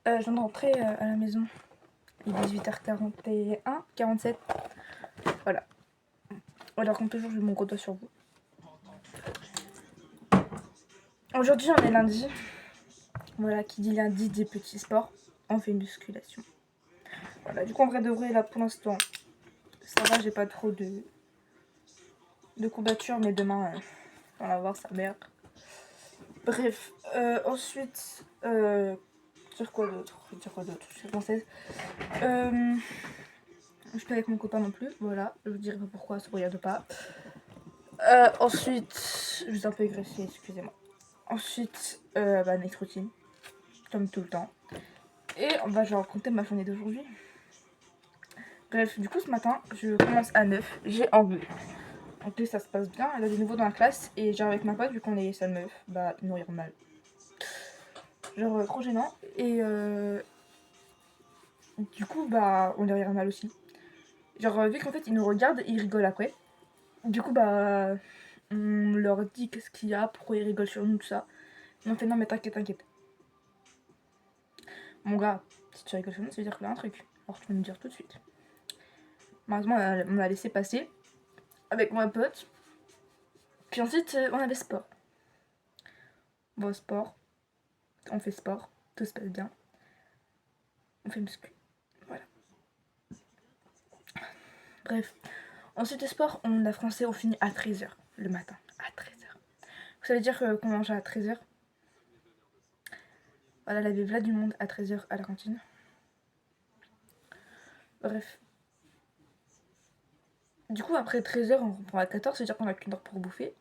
Je viens de rentrer à la maison. Il est 18h41, 47. Voilà. Alors, comme toujours, j'ai mon gros doigt sur vous. Aujourd'hui, on est lundi. Voilà, qui dit lundi dit petit sport. On fait une musculation. Voilà, du coup, en vrai de vrai, là pour l'instant, ça va, j'ai pas trop de courbatures, mais demain, on va voir sa mère. Bref, ensuite, dire quoi d'autre, je suis française. Je suis pas avec mon copain non plus, voilà, je vous dirai pas pourquoi, ça regarde pas. Ensuite, je vous ai un peu agressé, excusez-moi. Ensuite, next routine, comme tout le temps. Et je vais raconter ma journée d'aujourd'hui. Bref, du coup, ce matin, je commence à 9, j'ai Anglais. Anglais, ça se passe bien, elle a des nouveaux dans la classe, et genre avec ma pote, vu qu'on est seule meuf, nourrir mal. Genre, trop gênant, et du coup, on les regarde mal aussi. Genre, vu qu'en fait, ils nous regardent, ils rigolent après. Du coup, on leur dit qu'est-ce qu'il y a, pourquoi ils rigolent sur nous, tout ça. Et on fait non, mais t'inquiète. Mon gars, si tu rigoles sur nous, ça veut dire qu'il y a un truc. Alors tu vas me dire tout de suite. Malheureusement, on a laissé passer avec ma pote. Puis ensuite, on avait sport. Bon, sport. On fait sport. Tout se passe bien. On fait muscu. Voilà. Bref. Ensuite, le sport, on a français, on finit à 13h le matin. À 13h. Vous savez dire qu'on mange à 13h. Voilà, la vie là du monde à 13h à la cantine. Bref. Du coup, après 13h, on reprend à 14h, c'est-à-dire qu'on a qu'une heure pour bouffer.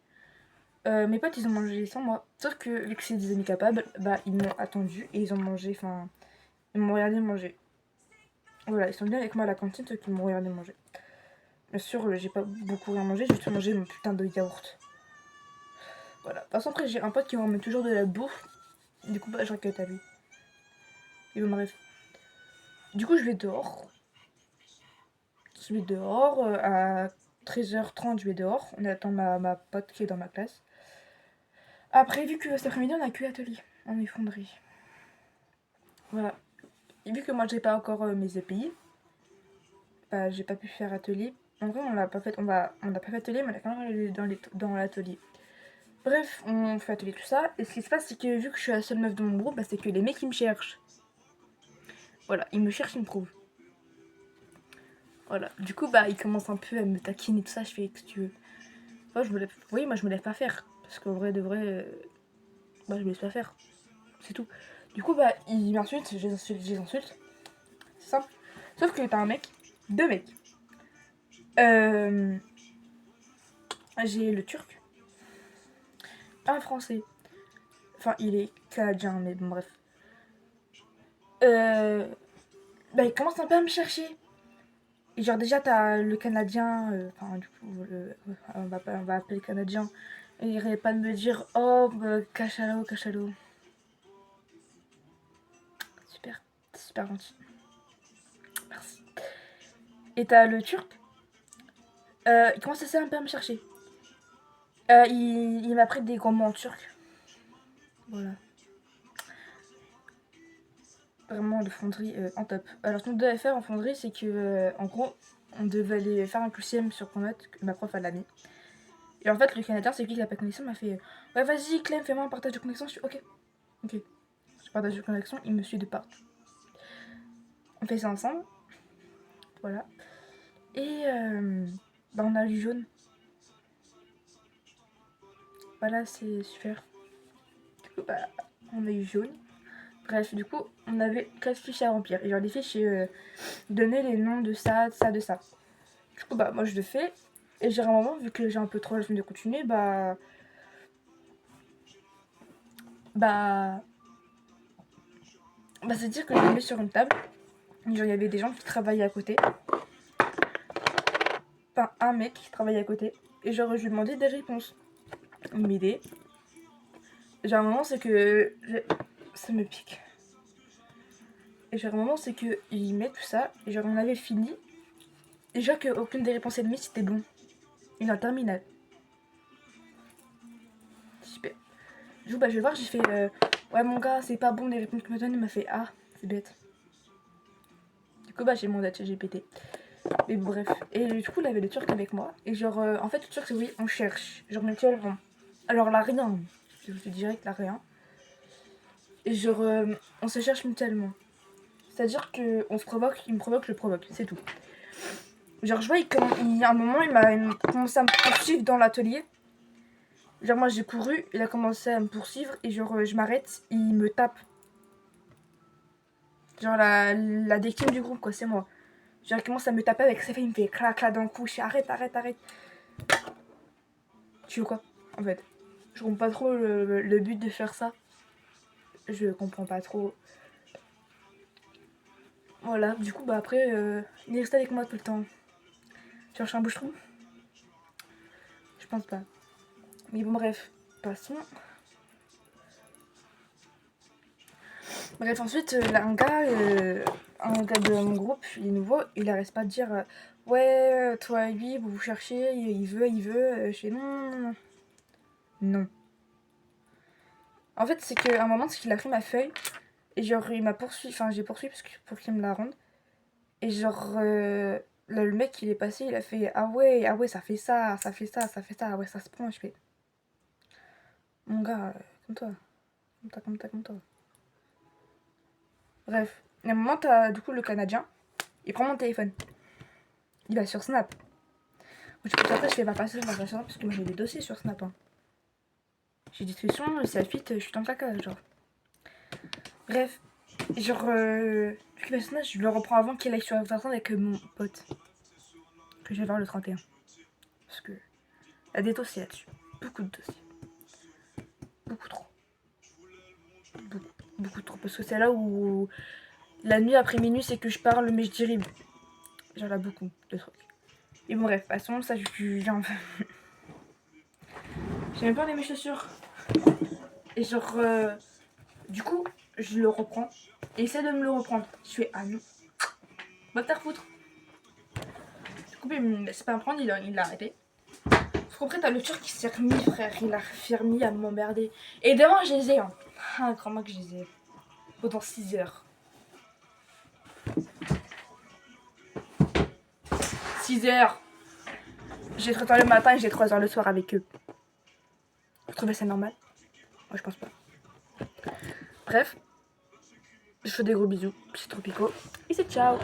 Mes potes, ils ont mangé sans moi. Sauf que, vu que c'est des amis capables, ils m'ont attendu et ils ont mangé, ils m'ont regardé manger. Voilà, ils sont venus avec moi à la cantine, ceux qui m'ont regardé manger. Bien sûr, j'ai pas beaucoup rien mangé, j'ai juste mangé mon putain de yaourt. Voilà. De toute façon, après, j'ai un pote qui me remet toujours de la bouffe. Du coup, je regrette à lui. Et bref. Du coup, je vais dehors. À 13h30, je vais dehors. On attend ma pote qui est dans ma classe. Après, vu que cet après-midi, on a que atelier en effondrerie. Voilà. Et vu que moi, j'ai pas encore mes EPI, j'ai pas pu faire atelier. En vrai, on n'a pas fait atelier, mais on a quand même allé dans l'atelier. Bref, on fait atelier tout ça. Et ce qui se passe, c'est que vu que je suis la seule meuf de mon groupe, c'est que les mecs, ils me cherchent. Voilà, ils me cherchent, ils me trouvent. Voilà. Du coup, ils commencent un peu à me taquiner et tout ça. Je fais, qu'est-ce que tu veux. Moi, je me laisse pas faire. Parce qu'en vrai, de vrai, je me laisse pas faire. C'est tout. Du coup, ils m'insultent, je les insulte. C'est simple. Sauf que t'as un mec, deux mecs. J'ai le turc, un français. Enfin, il est canadien, mais bon, bref. Il commence un peu à me chercher. Et genre, déjà, t'as le canadien. Du coup, on va appeler le canadien. Et il arrête pas de me dire oh, cachalot. Super, super gentil. Merci. Et t'as le turc. Il commence un peu à me chercher. Il m'a pris des grands mots en turc. Voilà. Vraiment de fonderie en top. Alors ce qu'on devait faire en fonderie, c'est que en gros, on devait aller faire un QCM sur Pronote que ma prof elle mis. Et en fait, le Canadien, c'est lui qui n'a pas de connexion, m'a fait ouais, vas-y, Clem, fais-moi un partage de connexion. Je suis ok. Je partage de connexion, il me suit de partout. On fait ça ensemble. Voilà. Et on a eu jaune. Voilà, c'est super. Du coup, on a eu jaune. Bref, du coup, on avait 4 fiches à remplir. Et genre, des fiches, donner les noms de ça, de ça, de ça. Du coup, moi, je le fais. Et j'ai un moment, vu que j'ai un peu trop la flemme de continuer, c'est-à-dire que je le mets sur une table. Genre, il y avait des gens qui travaillaient à côté. Enfin, un mec qui travaillait à côté. Et genre, je lui demandais des réponses. Il m'aidait. Genre, un moment, c'est que... Ça me pique. Et genre, un moment, c'est que il met tout ça. Et genre, on avait fini. Et genre, qu'aucune des réponses ennemies, c'était bon. Il est en terminale. Super. Du coup, je vais voir, j'ai fait... ouais, mon gars, c'est pas bon les réponses que me donne. Il m'a fait, ah, C'est bête. Du coup, bah, j'ai demandé à ChatGPT. Mais bref. Et du coup, il avait le Turc avec moi. Et genre, en fait, le Turc, c'est oui, on cherche. Genre, mutuellement. Alors, là, rien. Je te dirais que là, rien. Et genre, on se cherche mutuellement. C'est-à-dire qu'on se provoque, il me provoque, je le provoque. C'est tout. Genre, je vois, à un moment, il m'a commencé à me poursuivre dans l'atelier. Genre, moi, j'ai couru, il a commencé à me poursuivre. Et genre, je m'arrête, il me tape. Genre, la victime du groupe, quoi, c'est moi. Genre, il commence à me taper avec ses fait, il me fait clac, clac dans le cou. Je fais arrête, arrête, arrête. Tu veux quoi, en fait? Je comprends pas trop le but de faire ça. Je comprends pas trop. Voilà, du coup, bah après, il est resté avec moi tout le temps. Tu cherches un boucheron? Je pense pas. Mais bon, bref, passons. Bref, ensuite, un gars de mon groupe, il est nouveau, il arrête pas de dire ouais, toi et lui, vous cherchez, il veut. Je fais non. Non. En fait, c'est qu'à un moment, c'est qu'il a pris ma feuille et genre, il m'a poursuivi, enfin, j'ai poursuivi pour qu'il me la rende. Et genre, là, le mec, il est passé, il a fait ah ouais, ça fait ça, ça fait ça, ça fait ça, ah ouais, ça se prend. Je fais mon gars, comme toi, comme toi. Bref, à un moment, t'as du coup le Canadien, il prend mon téléphone, il va sur Snap. Moi, après, je fais va passer sur Snap parce que moi j'ai des dossiers sur Snap. Hein. J'ai des discussions, c'est la suite, je suis dans le caca, genre. Bref, genre, vu qu'il va sur Snap, je le reprends avant qu'il aille sur Snap avec mon pote. Que je vais voir le 31. Parce que, il y a des dossiers là-dessus. Beaucoup de dossiers. Beaucoup trop. Beaucoup trop. Parce que c'est là où la nuit après minuit, c'est que je parle, mais je dirais genre là beaucoup de trucs. Et bon, bref, passons, ça, j'ai même pas mes chaussures. Et genre, du coup, je le reprends. Et il essaie de me le reprendre. Je fais, ah non. Va te faire foutre. Du coup, c'est pas à me prendre, il l'a arrêté. Parce qu'après, t'as le Turc qui s'est remis, frère. Il a remis à m'emmerder. Et demain, je les ai, hein. Ah, crois-moi que je les ai. Pendant 6 heures. 6 heures. J'ai 3 heures le matin et j'ai 3 heures le soir avec eux. Vous trouvez ça normal? Moi, je pense pas. Bref. Je fais des gros bisous. C'est Tropico. Et c'est ciao.